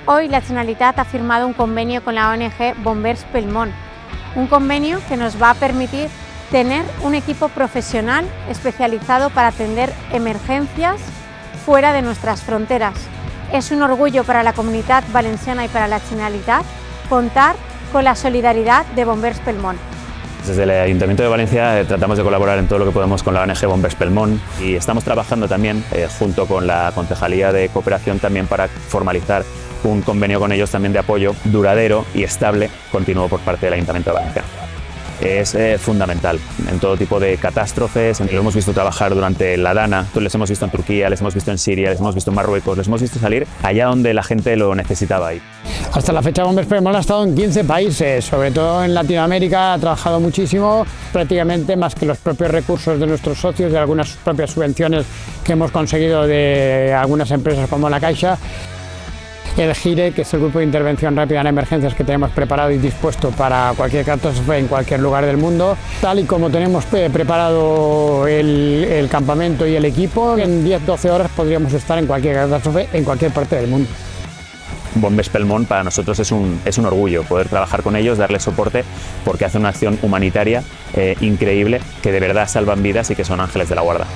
Hoy la Generalitat ha firmado un convenio con la ONG Bombers Pel Món, un convenio que nos va a permitir tener un equipo profesional especializado para atender emergencias fuera de nuestras fronteras. Es un orgullo para la Comunitat Valenciana y para la Generalitat contar con la solidaridad de Bombers Pel Món. Desde el Ayuntamiento de Valencia tratamos de colaborar en todo lo que podemos con la ONG Bombers Pel Món y estamos trabajando también junto con la Concejalía de Cooperación también para formalizar un convenio con ellos también de apoyo duradero y estable continuo por parte del Ayuntamiento de Valencia. Es fundamental en todo tipo de catástrofes. Lo hemos visto trabajar durante la Dana, les hemos visto en Turquía, les hemos visto en Siria, les hemos visto en Marruecos, les hemos visto salir allá donde la gente lo necesitaba. Hasta la fecha Bombers Pel Món ha estado en 15 países, sobre todo en Latinoamérica ha trabajado muchísimo, prácticamente más que los propios recursos de nuestros socios, de algunas propias subvenciones que hemos conseguido de algunas empresas como la Caixa. El GIRE, que es el Grupo de Intervención Rápida en Emergencias que tenemos preparado y dispuesto para cualquier catástrofe en cualquier lugar del mundo. Tal y como tenemos preparado el campamento y el equipo, en 10-12 horas podríamos estar en cualquier catástrofe en cualquier parte del mundo. Bombers Pel Món para nosotros es un orgullo poder trabajar con ellos, darles soporte, porque hacen una acción humanitaria increíble, que de verdad salvan vidas y que son ángeles de la guarda.